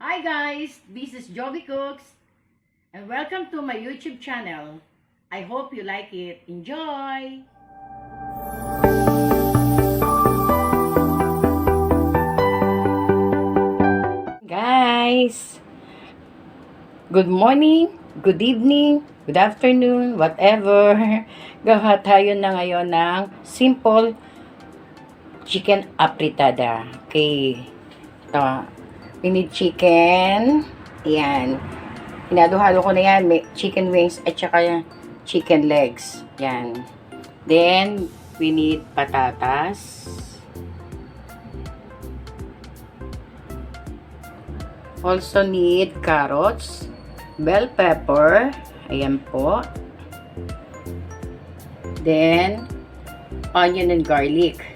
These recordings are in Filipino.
Hi guys, this is Joby Cooks and welcome to my YouTube channel. I hope you like it. Enjoy! Guys, good morning, good evening, good afternoon, whatever. Gawa tayo na ngayon ng simple chicken apritada. Okay. Ito. We need chicken. Ayan. Hinalo-halo ko na yan. May chicken wings at saka chicken legs. Ayan. Then, we need patatas. Also need carrots. Bell pepper. Ayan po. Then, onion and garlic.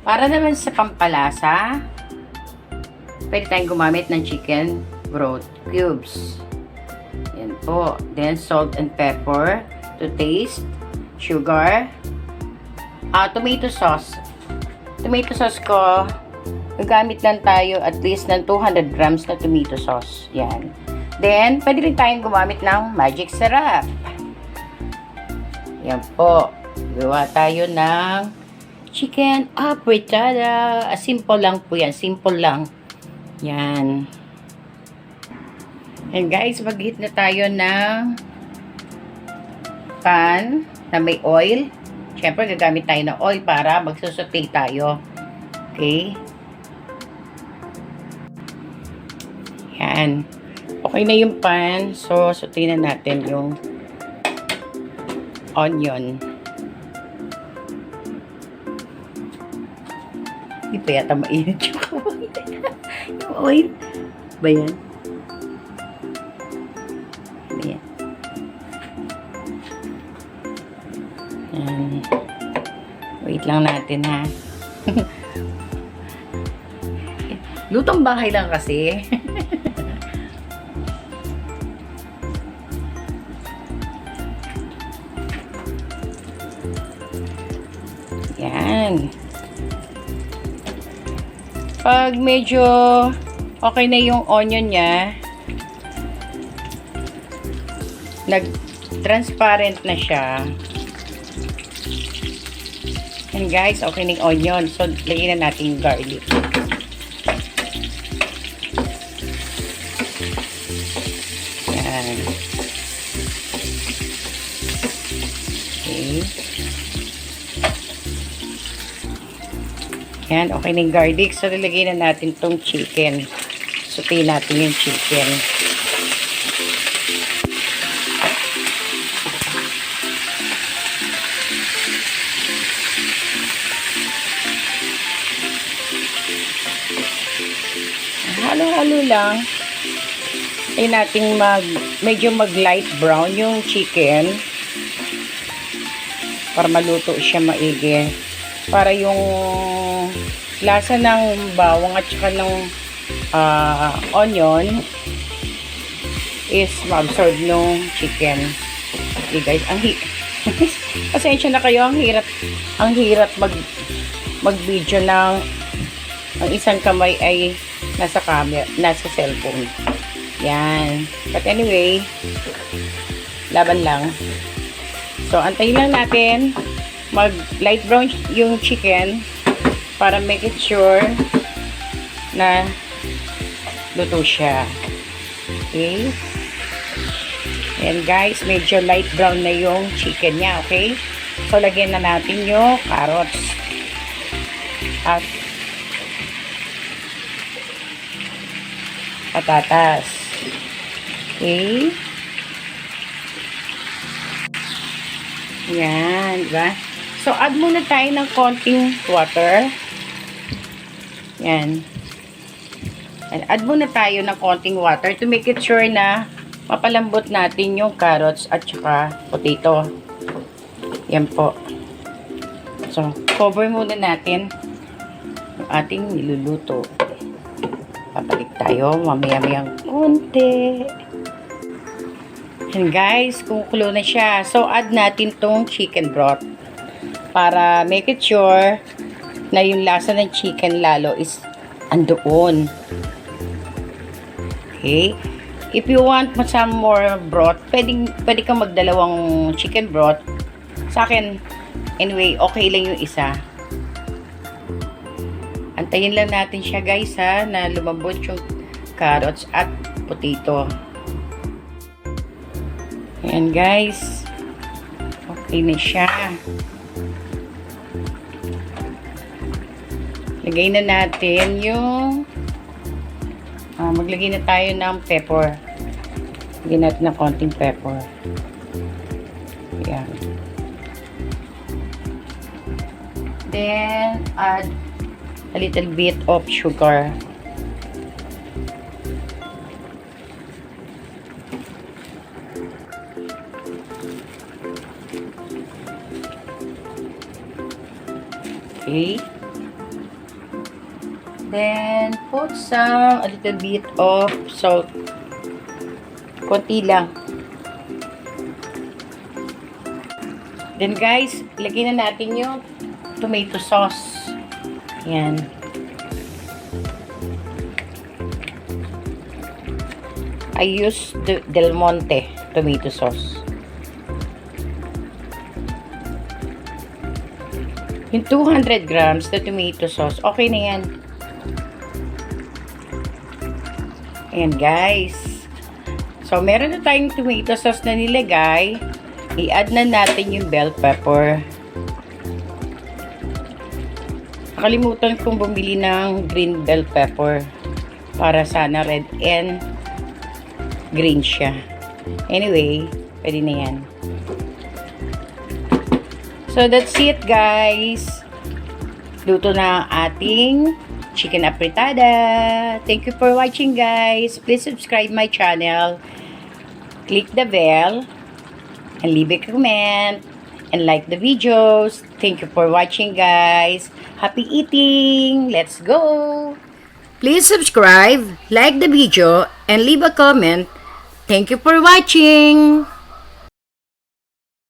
Para naman sa pampalasa, pwede tayong gumamit ng chicken broth cubes. Yan po. Then, salt and pepper to taste. Sugar. Tomato sauce. Tomato sauce ko, gagamit lang tayo at least ng 200 grams na tomato sauce. Yan. Then, pwede rin tayong gumamit ng magic syrup. Yan po. Gawa tayo ng chicken apritada. Simple lang po yan. Simple lang. Yan. And guys, mag-heat na tayo ng pan na may oil. Siyempre, gagamit tayo ng oil para magsusote tayo. Okay? Yan. Okay na yung pan. So, sote na natin yung onion. Hindi pa yata mainit yung oil. Yung oil. Ba yan? Ayan. Ayan. Wait lang natin ha. Lutong bahay lang kasi. Yan. Pag medyo okay na yung onion niya, nag-transparent na siya. And guys, okay na yung onion. So, lagyan na natin yung garlic. Yan. Okay. Yan, okay na yung garlic. So, lalagay na natin tong chicken. Sauté natin yung chicken. Halo-halo lang. Ay natin medyo mag-light brown yung chicken. Para maluto siya maigi. Para yung lasa ng bawang at saka ng onion is ma-absorb ng chicken. Okay guys, pasensya na kayo, ang hirap mag-video ng ang isang kamay ay nasa camera, nasa cellphone. Yan. But anyway, laban lang. So, antayin lang natin mag light brown yung chicken para make it sure na luto siya. Okay? And guys, medyo light brown na yung chicken niya. Okay? So, lagyan na natin yung carrots at patatas. Okay? Yan, diba? So, add muna tayo ng konting water. Yan. And add muna tayo ng konting water to make it sure na mapalambot natin yung carrots at saka potato. Yan po. So, cover muna natin yung ating niluluto. Papalik tayo mamaya-mayang konti. And guys, kumukulo na siya. So, add natin tong chicken broth. Para make it sure na yung lasa ng chicken lalo is andoon. Okay? If you want some more broth, pwede kang magdalawang chicken broth. Sa akin, anyway, okay lang yung isa. Antayin lang natin siya guys ha, na lumambot yung carrots at potato. Ayan guys. Okay na siya. Lagay na natin yung maglagay na tayo ng pepper. Lagyan natin ng konting pepper. Ayan. Then, add a little bit of sugar. Okay. Then, put a little bit of salt. Konti lang. Then guys, lagyan na natin yung tomato sauce. Yan. I use the Del Monte tomato sauce. Yung 200 grams na tomato sauce, okay na yan. Ayan guys. So, meron na tayong tomato sauce na nilagay. I-add na natin yung bell pepper. Nakalimutan kong bumili ng green bell pepper para sana red and green siya. Anyway, pwede na yan. So, that's it guys. Luto na ang ating chicken apritada. Thank you for watching guys. Please subscribe my channel. Click the bell and leave a comment and like the videos. Thank you for watching guys. Happy eating. Let's go. Please subscribe, like the video and leave a comment. Thank you for watching.